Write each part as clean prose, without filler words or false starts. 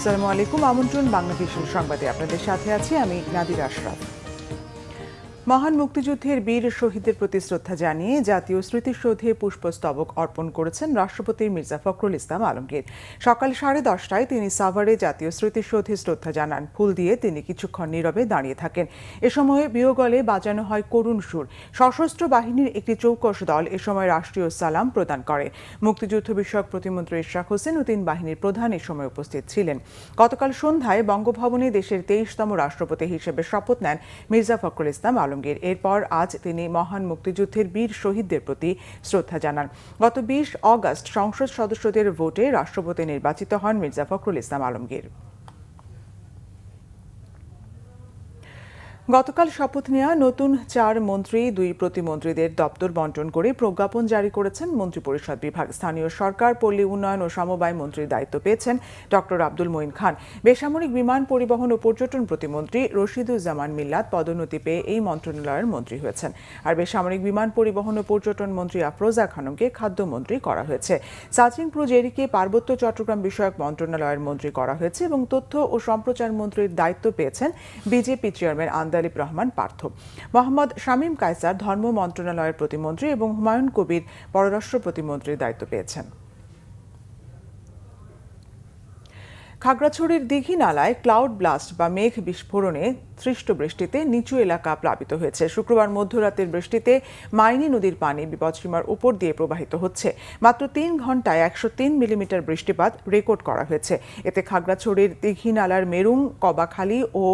আসসালামু আলাইকুম। আমন্ত্রণ বাংলাদেশের সংবাদে আপনাদের সাথে আছি আমি নাদিরা আশরাফ। মহান মুক্তিযুদ্ধের বীর শহীদদের প্রতি শ্রদ্ধা জানিয়ে জাতীয় স্মৃতিসৌধে পুষ্পস্তবক অর্পণ করেছেন রাষ্ট্রপতি মির্জা ফখরুল ইসলাম আলমগীর। সকাল 10:30টায় তিনি সাভারে জাতীয় স্মৃতিসৌধে শ্রদ্ধা জানান। ফুল দিয়ে তিনি কিছুক্ষণ নীরবে দাঁড়িয়ে থাকেন। এ সময় বিয়োগলে বাজানো হয় করুণ সুর। সশস্ত্র বাহিনীর একটি চৌকস দল এ সময় রাষ্ট্রীয় সালাম প্রদান করে। মুক্তিযুদ্ধ বিষয়ক প্রতিমন্ত্রী ইশরাক হোসেন ও তিন বাহিনীর প্রধান এ সময় উপস্থিত ছিলেন। গতকাল সন্ধ্যায় বঙ্গভবনে দেশের 23তম রাষ্ট্রপতি হিসেবে শপথ নেন মির্জা ফখরুল ইসলাম আলমগীর। এরপর আজ তিনি মহান মুক্তিযুদ্ধের বীর শহীদদের প্রতি শ্রদ্ধা জানান। গত 20 অগস্ট সংসদ সদস্যদের ভোটে রাষ্ট্রপতি নির্বাচিত হন মির্জা ফখরুল ইসলাম আলমগীর। গতকাল শপথ নেওয়া নতুন 4 মন্ত্রী 2 প্রতিমন্ত্রীদের দপ্তর বন্টন করে প্রজ্ঞাপন জারি করেছেন মন্ত্রিপরিষদ বিভাগ। স্থানীয় সরকার, পল্লী উন্নয়ন ও সমবায় মন্ত্রীর দায়িত্ব পেয়েছেন ডক্টর আব্দুল মঈন খান। বেসামরিক বিমান পরিবহন ও পর্যটন প্রতিমন্ত্রী রশিদুজ্জামান মিল্লাত পদোন্নতি পেয়ে এই মন্ত্রণালয়ের মন্ত্রী হয়েছেন। আর বেসামরিক বিমান পরিবহন ও পর্যটন মন্ত্রী আফরোজা খানমকে খাদ্যমন্ত্রী করা হয়েছে। সাচিং প্রুজেরিকে পার্বত্য চট্টগ্রাম বিষয়ক মন্ত্রণালয়ের মন্ত্রী করা হয়েছে এবং তথ্য ও সম্প্রচার মন্ত্রীর দায়িত্ব পেয়েছেন বিজেপি চেয়ারম্যান আন্দালিব রহমান পার্থ। মোহাম্মদ শামীম কায়সার ধর্ম মন্ত্রণালয়ের প্রতিমন্ত্রী এবং হুমায়ুন কবির পররাষ্ট্র প্রতিমন্ত্রীর দায়িত্ব পেয়েছেন। খাগড়াছড়ির দিঘি নালায় ক্লাউড ব্লাস্ট বা মেঘ বিস্ফোরণে সৃষ্ট বৃষ্টিতে নিচু এলাকা প্লাবিত হয়েছে। শুক্রবার মধ্যরাতের বৃষ্টিতে মাইনী নদীর পানি বিপদসীমার উপর দিয়ে প্রবাহিত হচ্ছে। মাত্র 3 ঘন্টায় 103 মিলিমিটার বৃষ্টিপাত রেকর্ড করা হয়েছে। এতে খাগড়াছড়ির দিঘি নালার মেরুং, কবাখালী ও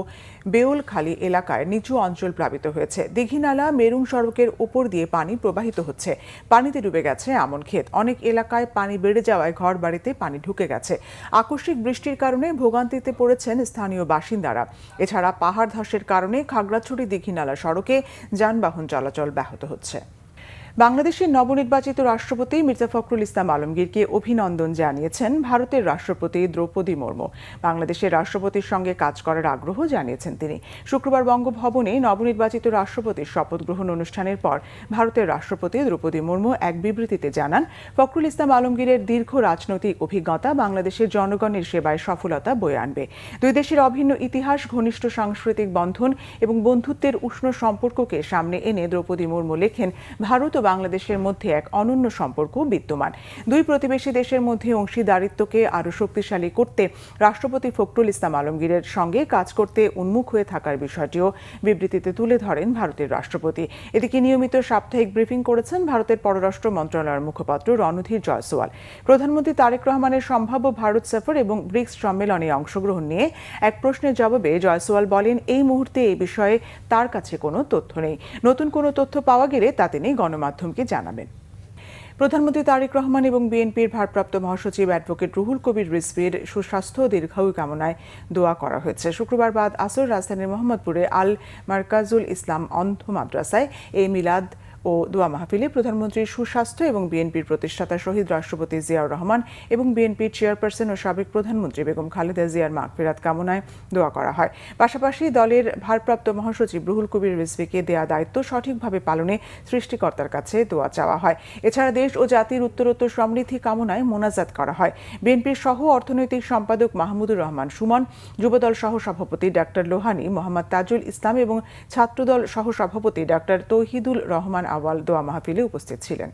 বেউলখালী এলাকায় নিচু অঞ্চল প্লাবিত হয়েছে। দিঘি নালা মেরুং সড়কের উপর দিয়ে পানি প্রবাহিত হচ্ছে। পানিতে ডুবে গেছে আমন ক্ষেত। অনেক এলাকায় পানি বেড়ে যাওয়ায় ঘর বাড়িতে পানি ঢুকে গেছে। আকস্মিক বৃষ্টির কারণে ভোগান্তিতে পড়েছেন স্থানীয় বাসিন্দারা। এছাড়া পাহাড় ধসের কারণে খাগড়াছড়ি দিঘি নালা সড়কে যানবাহন চলাচল ব্যাহত হচ্ছে। বাংলাদেশের নবনির্বাচিত রাষ্ট্রপতি মির্জা ফখরুল ইসলাম আলমগীরকে অভিনন্দন জানিয়েছেন ভারতের রাষ্ট্রপতি দ্রৌপদী মুর্মু। বাংলাদেশের রাষ্ট্রপতির সঙ্গে কাজ করার আগ্রহ জানিয়েছেন তিনি। শুক্রবার বঙ্গভবনে নবনির্বাচিত রাষ্ট্রপতির শপথ গ্রহণ অনুষ্ঠানের পর ভারতের রাষ্ট্রপতি দ্রৌপদী মুর্মু এক বিবৃতিতে জানান, ফখরুল ইসলাম আলমগীরের দীর্ঘ রাজনৈতিক অভিজ্ঞতা বাংলাদেশের জনগণের সেবায় সফলতা বয়ে আনবে। দুই দেশের অভিন্ন ইতিহাস, ঘনিষ্ঠ সাংস্কৃতিক বন্ধন এবং বন্ধুত্বের উষ্ণ সম্পর্ককে সামনে এনে দ্রৌপদী মুর্মু লেখেন, ভারত ও বাংলাদেশের মধ্যে এক অনন্য সম্পর্ক বিদ্যমান। দুই প্রতিবেশী দেশের মধ্যে অংশীদারিত্বকে আরও শক্তিশালী করতে রাষ্ট্রপতি ফখরুল ইসলাম আলমগীরের সঙ্গে কাজ করতে উন্মুখ হয়ে থাকার বিষয়টিও বিবৃতিতে তুলে ধরেন ভারতের রাষ্ট্রপতি। এদিকে নিয়মিত সাপ্তাহিক ব্রিফিং করেছেন ভারতের পররাষ্ট্র মন্ত্রণালয়ের মুখপাত্র রণধীর জয়সওয়াল। প্রধানমন্ত্রী তারেক রহমানের সম্ভাব্য ভারত সফর এবং ব্রিক্স সম্মেলনে অংশগ্রহণ নিয়ে এক প্রশ্নের জবাবে জয়সওয়াল বলেন, এই মুহূর্তে এই বিষয়ে তার কাছে কোনো তথ্য নেই। নতুন কোনো তথ্য পাওয়া গেলে তা তিনি গণমাধ্যমকে জানাবেন। প্রধানমন্ত্রী তারেক রহমান এবং বিএনপির ভারপ্রাপ্ত মহাসচিব অ্যাডভোকেট রুহুল কবির রিজভীর সুস্বাস্থ্য ও দীর্ঘায়ু কামনায় দোয়া করা হয়েছে। শুক্রবার বাদ আসর রাজধানীর মোহাম্মদপুরে আল মারকাজুল ইসলাম অন্ধ মাদ্রাসায় এই মিলাদ ও দোয়া মাহফিলে প্রধানমন্ত্রীর সুস্বাস্থ্য এবং বিএনপির প্রতিষ্ঠাতা শহীদ রাষ্ট্রপতি জিয়াউর রহমান এবং বিএনপির চেয়ারপারসন ও সাবেক প্রধানমন্ত্রী বেগম খালেদা জিয়ার মাগফিরাত কামনায় দোয়া করা হয়। পাশাপাশি দলের ভারপ্রাপ্ত মহাসচিব রুহুল কবির রিজভীকে দেয়া দায়িত্ব সঠিকভাবে পালনে সৃষ্টিকর্তার কাছে দোয়া চাওয়া হয়। এছাড়া দেশ ও জাতির উত্তরোত্তর সমৃদ্ধি কামনায় মোনাজাত করা হয়। বিএনপির সহ অর্থনৈতিক সম্পাদক মাহমুদুর রহমান সুমন, যুবদল সহ সভাপতি ডাক্তার লোহানী, মোহাম্মদ তাজুল ইসলাম এবং ছাত্রদল সহ সভাপতি ডাক্তার তৌহিদুল রহমান আওয়াল দোয়া মাহফিলে উপস্থিত ছিলেন।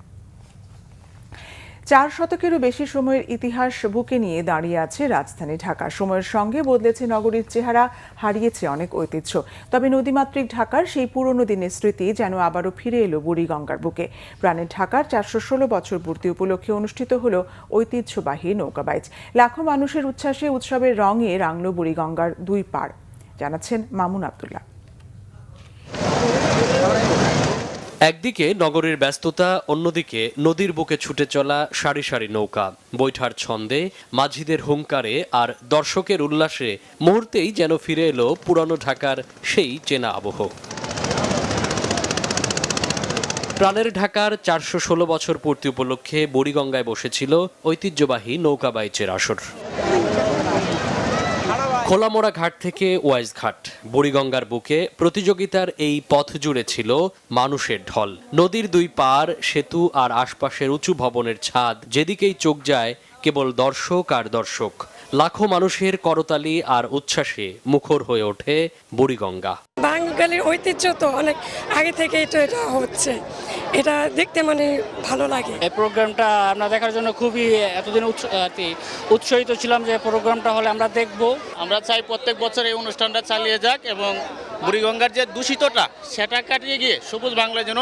4 শতকেরও বেশি সময়ের ইতিহাস বুকে নিয়ে দাঁড়িয়ে আছে রাজধানী ঢাকা। সময়ের সঙ্গে বদলেছে নগরীর চেহারা, হারিয়েছে অনেক ঐতিহ্য। তবে নদীমাতৃক ঢাকার সেই পুরনো দিনের স্মৃতি যেন আবারও ফিরে এলো বুড়িগঙ্গার বুকে। প্রাণের ঢাকার 416 বছর পূর্তি উপলক্ষে অনুষ্ঠিত হলো ঐতিহ্যবাহী নৌকাবাইচ। লাখো মানুষের উচ্ছ্বাসে উৎসবের রঙে রাঙল বুড়িগঙ্গার দুই পাড়। জানাচ্ছেন মামুন আব্দুল্লাহ। একদিকে নগরীর ব্যস্ততা, অন্যদিকে নদীর বুকে ছুটে চলা সারি সারি নৌকা, বৈঠার ছন্দে, মাঝিদের হুঙ্কারে আর দর্শকের উল্লাসে মুহূর্তেই যেন ফিরে এলো পুরানো ঢাকার সেই চেনা আবহ। প্রাণের ঢাকার 416 বছর পূর্তি উপলক্ষে বুড়িগঙ্গায় বসেছিল ঐতিহ্যবাহী নৌকাবাইচের আসর। খোলামোড়া ঘাট থেকে ওয়াইজ ঘাট, বুড়িগঙ্গার বুকে প্রতিযোগিতার এই পথ জুড়ে ছিল মানুষের ঢল। নদীর দুই পার, সেতু আর আশপাশের উঁচু ভবনের ছাদ, যেদিকেই চোখ যায় কেবল দর্শক আর দর্শক। লাখো মানুষের করতালি আর উচ্ছ্বাসে মুখর হয়ে ওঠে বুড়িগঙ্গা। বাঙালির ঐতিহ্য তো অনেক আগে থেকেই তো এটা হচ্ছে, এটা দেখতে মানে ভালো লাগে। এই প্রোগ্রামটা আমরা দেখার জন্য খুবই এতদিন উৎসাহিত ছিলাম যে প্রোগ্রামটা হলে আমরা দেখব। আমরা চাই প্রত্যেক বছর এই অনুষ্ঠানটা চালিয়ে যাক এবং বুড়িগঙ্গার যে দূষিতটা সেটা কাটিয়ে গিয়ে সবুজ বাংলা যেন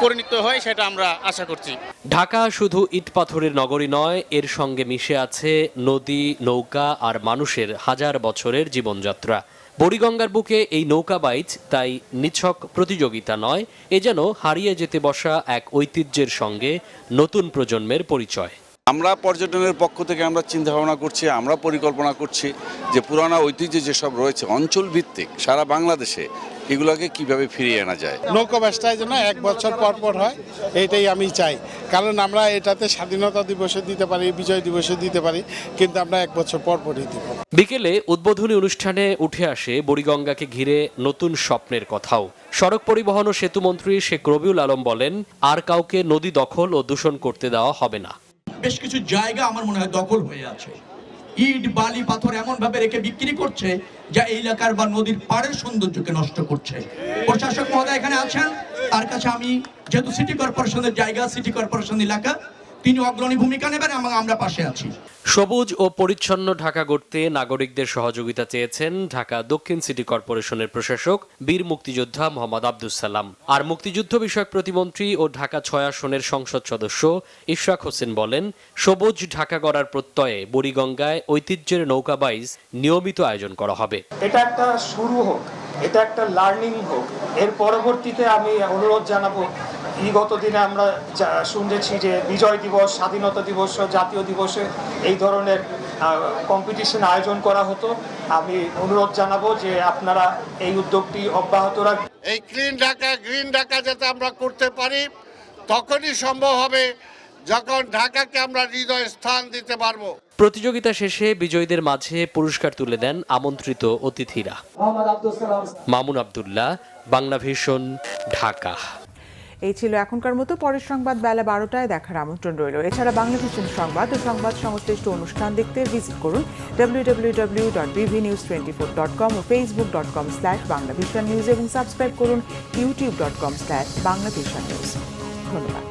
পরিণত হয় সেটা আমরা আশা করছি। ঢাকা শুধু ইট পাথরের নগরী নয়, এর সঙ্গে মিশে আছে নদী, নৌকা আর মানুষের হাজার বছরের জীবনযাত্রা। বুড়িগঙ্গার বুকে এই নৌকা বাইচ তাই নিছক প্রতিযোগিতা নয়, এ যেন হারিয়ে যেতে বসা এক ঐতিহ্যের সঙ্গে নতুন প্রজন্মের পরিচয়। আমরা পর্যটনের পক্ষ থেকে আমরা চিন্তা ভাবনা করছি, আমরা পরিকল্পনা করছি যে পুরানো ঐতিহ্য যেসব রয়েছে অঞ্চল ভিত্তিক সারা বাংলাদেশে এগুলোকে কিভাবে ফিরিয়ে আনা যায়। নৌকা ব্যবসায় যেন 1 বছর পর পর হয়, এইটাই আমি চাই। কারণ আমরা এটাতে স্বাধীনতা দিবসে দিতে পারি, বিজয় দিবসে দিতে পারি, কিন্তু আমরা 1 বছর পর পরই দিব। বিকেলে উদ্বোধনী অনুষ্ঠানে উঠে আসে বুড়িগঙ্গাকে ঘিরে নতুন স্বপ্নের কথাও। সড়ক পরিবহন ও সেতুমন্ত্রী শেখ রবিউল আলম বলেন, আর কাউকে নদী দখল ও দূষণ করতে দেওয়া হবে না। বেশ কিছু জায়গা আমার মনে হয় দখল হয়ে আছে, ইট বালি পাথর এমন ভাবে রেখে বিক্রি করছে যা এই এলাকার বা নদীর পাড়ের সৌন্দর্যকে নষ্ট করছে। প্রশাসক মহোদয় এখানে আছেন, তার কাছে আমি যেহেতু সিটি কর্পোরেশনের জায়গা, সিটি কর্পোরেশন এলাকা, তিনি অগ্রণী ভূমিকা নেবেন এবং আমরা পাশে আছি। সবুজ ও পরিচ্ছন্ন ঢাকা গড়তে নাগরিকদের সহযোগিতা চেয়েছেন ঢাকা দক্ষিণ সিটি কর্পোরেশনের প্রশাসক বীর মুক্তিযোদ্ধা মোহাম্মদ আব্দুস সালাম। আর মুক্তিযুদ্ধ বিষয়ক প্রতিমন্ত্রী ও ঢাকা 6 আসনের সংসদ সদস্য ইশরাক হোসেন বলেন, সবুজ ঢাকা গড়ার প্রত্যয়ে বুড়িগঙ্গায় ঐতিহ্যের নৌকা বাইচ নিয়মিত আয়োজন করা হবে। এটা একটা শুরু হোক, এটা একটা লার্নিং হোক। এর পরবর্তীতে আমি অনুরোধ জানাবো, বিগত দিনে আমরা শুনেছি যে বিজয় দিবস, স্বাধীনতা দিবস, জাতীয় দিবসে এই ধরনের কম্পিটিশন আয়োজন করা হতো। আমি অনুরোধ জানাবো যে আপনারা এই উদ্যোগটি অব্যাহত রাখবেন। এই ক্লিন ঢাকা, গ্রিন ঢাকা যাতে আমরা করতে পারি, তখনই সম্ভব হবে যখন ঢাকাকে আমরা হৃদয় স্থান দিতে পারবো। প্রতিযোগিতা শেষে বিজয়ীদের মাঝে পুরস্কার তুলে দেন আমন্ত্রিত অতিথিরা। মামুন আব্দুল্লাহ, বাংলা ভিশন, ঢাকা। এই ছিল এখনকার মতো। পরের সংবাদ বেলা 12টায় দেখার আমন্ত্রণ রইল। এছাড়া বাংলা ভিশন সংবাদ ও সংবাদ সংশ্লিষ্ট অনুষ্ঠান দেখতে ভিজিট করুন www.bvnews24.com ও facebook.com/banglavishannews এবং সাবস্ক্রাইব করুন youtube.com/banglavishannews। ধন্যবাদ।